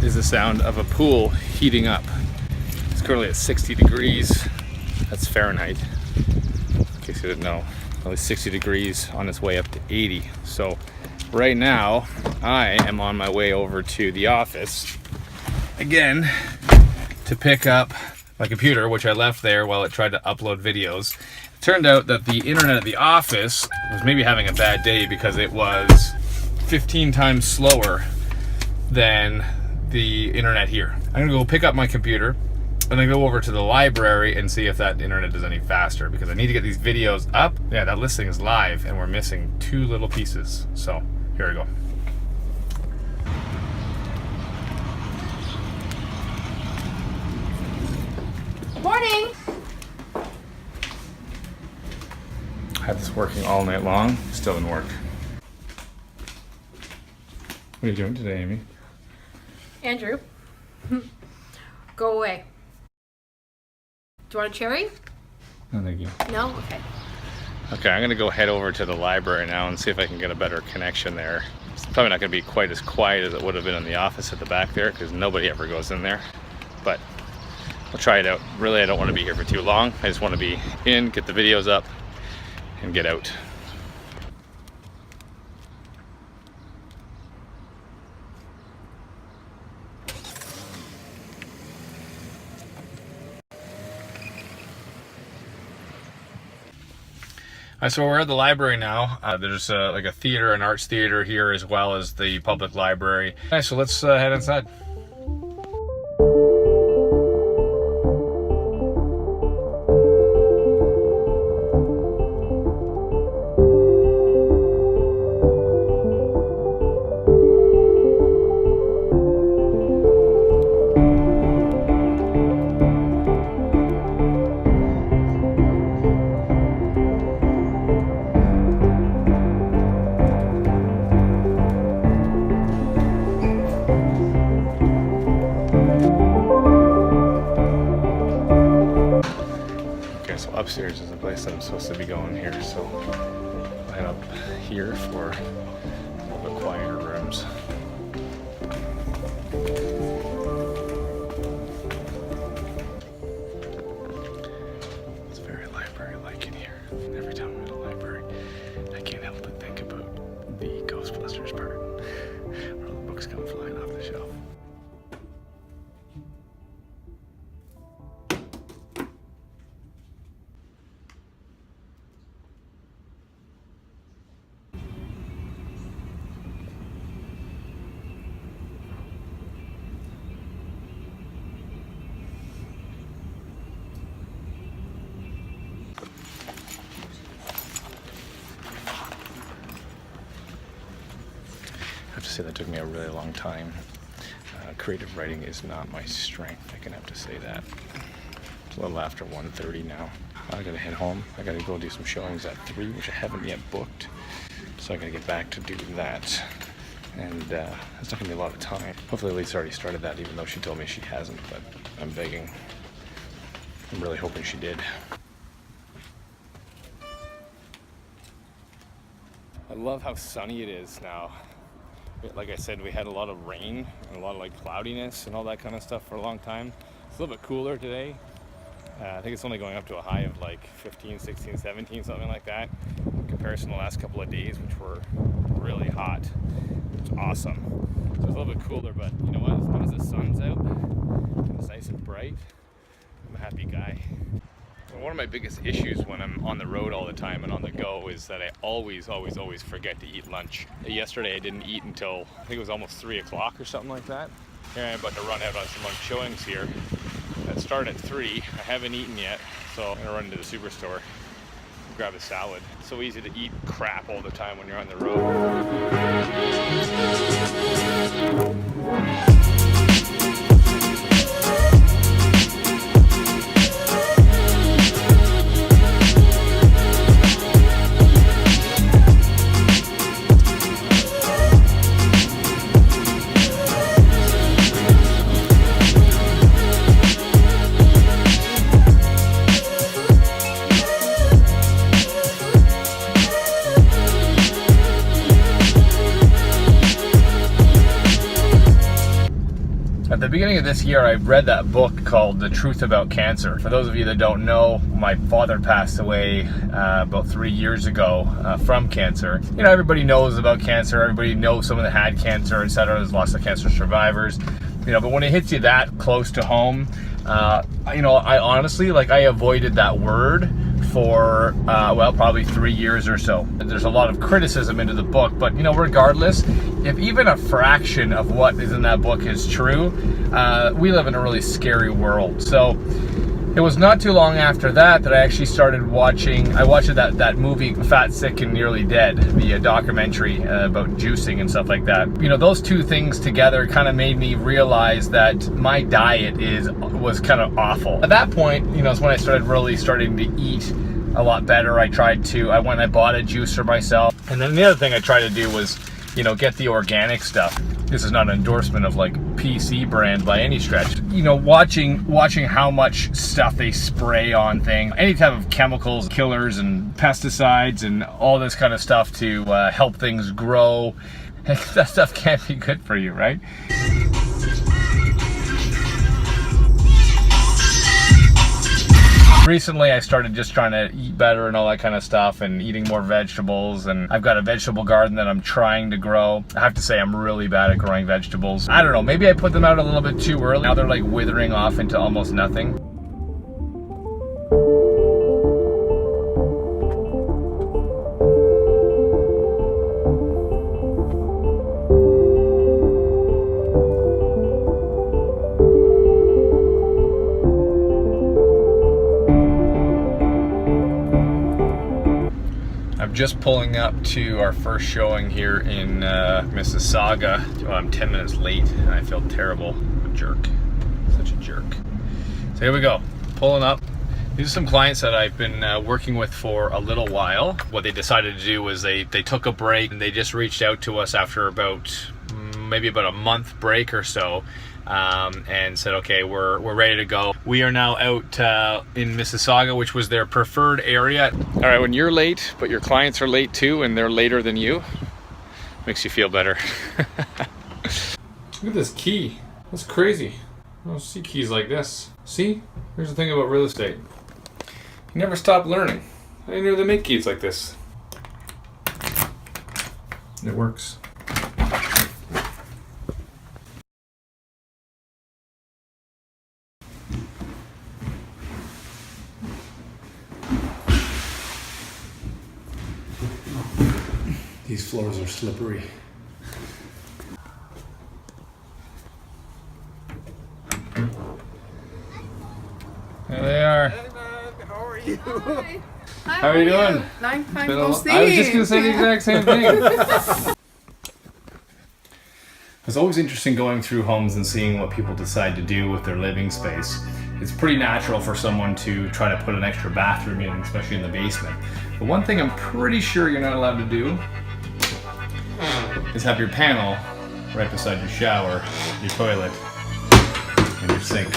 is the sound of a pool heating up. It's currently at 60 degrees. That's Fahrenheit, in case you didn't know. Only 60 degrees on its way up to 80. So right now, I am on my way over to the office again to pick up my computer, which I left there while it tried to upload videos. It turned out that the internet at the office was maybe having a bad day because it was 15 times slower than the internet here. I'm gonna go pick up my computer and then go over to the library and see if that internet is any faster, because I need to get these videos up. Yeah, that listing is live and we're missing 2 little pieces. So here we go. Morning! Had this working all night long, still didn't work. What are you doing today, Amy? Andrew, go away. Do you want a cherry? No, thank you. No? Okay. Okay, I'm gonna go head over to the library now and see if I can get a better connection there. It's probably not gonna be quite as quiet as it would have been in the office at the back there, because nobody ever goes in there. But I'll try it out. Really, I don't want to be here for too long. I just want to be in, get the videos up, and get out. So we're at the library now. There's like a theater, an arts theater here, as well as the public library. All right, so let's head inside. Upstairs is the place that I'm supposed to be going here, so I'll head up here for a little bit quieter rooms. It's very library-like in here. Every time I'm in a library, I can't help but think about the Ghostbusters part, where all the books come flying off the shelf. I have to say that took me a really long time. Creative writing is not my strength, I can have to say that. It's a little after 1:30 now. I gotta head home. I gotta go do some showings at 3, which I haven't yet booked. So I gotta get back to do that. And that's not gonna be a lot of time. Hopefully Lisa's already started that, even though she told me she hasn't, but I'm begging. I'm really hoping she did. I love how sunny it is now. Like I said, we had a lot of rain and a lot of like cloudiness and all that kind of stuff for a long time. It's a little bit cooler today. I think it's only going up to a high of like 15, 16, 17, something like that, in comparison to the last couple of days, which were really hot. It's awesome. So it's a little bit cooler, but you know what? As long as the sun's out and it's nice and bright, I'm a happy guy. One of my biggest issues when I'm on the road all the time and on the go is that I always forget to eat lunch. Yesterday I didn't eat until, I think it was almost 3 o'clock or something like that. Here I'm about to run out on some lunch showings here that start at 3. I haven't eaten yet, so I'm gonna run into the superstore, grab a salad. It's so easy to eat crap all the time when you're on the road. At the beginning of this year, I read that book called The Truth About Cancer. For those of you that don't know, my father passed away about 3 years ago from cancer. You know, everybody knows about cancer. Everybody knows someone that had cancer, etc. There's lots of cancer survivors. You know, but when it hits you that close to home, you know, I honestly, like, I avoided that word for, well, probably 3 years or so. There's a lot of criticism into the book, but, you know, regardless, if even a fraction of what is in that book is true, we live in a really scary world. So it was not too long after that I actually started watching, I watched that movie, Fat, Sick, and Nearly Dead, the documentary about juicing and stuff like that. You know, those two things together kind of made me realize that my diet was kind of awful. At that point, you know, is when I started really starting to eat a lot better. I went and I bought a juicer myself. And then the other thing I tried to do was, you know, get the organic stuff. This is not an endorsement of like PC brand by any stretch. You know, watching how much stuff they spray on things, any type of chemicals, killers and pesticides and all this kind of stuff to help things grow. That stuff can't be good for you, right? Recently, I started just trying to eat better and all that kind of stuff and eating more vegetables, and I've got a vegetable garden that I'm trying to grow. I have to say I'm really bad at growing vegetables. I don't know, maybe I put them out a little bit too early. Now they're like withering off into almost nothing. Just pulling up to our first showing here in Mississauga. Oh, I'm 10 minutes late and I feel terrible. I'm a jerk. Such a jerk. So here we go. Pulling up. These are some clients that I've been working with for a little while. What they decided to do was they took a break and they just reached out to us after maybe about a month break or so. And said, okay, we're ready to go. We are now out in Mississauga, which was their preferred area. All right, when you're late, but your clients are late too, and they're later than you, makes you feel better. Look at this key. That's crazy. I don't see keys like this. See? Here's the thing about real estate. You never stop learning. I didn't know they make keys like this. It works. These floors are slippery. There they are. Hey man, how are you? Hi. How are you doing? Long time I no see. was just going to say the exact same thing. It's always interesting going through homes and seeing what people decide to do with their living space. It's pretty natural for someone to try to put an extra bathroom in, especially in the basement. But one thing I'm pretty sure you're not allowed to do is have your panel right beside your shower, your toilet, and your sink.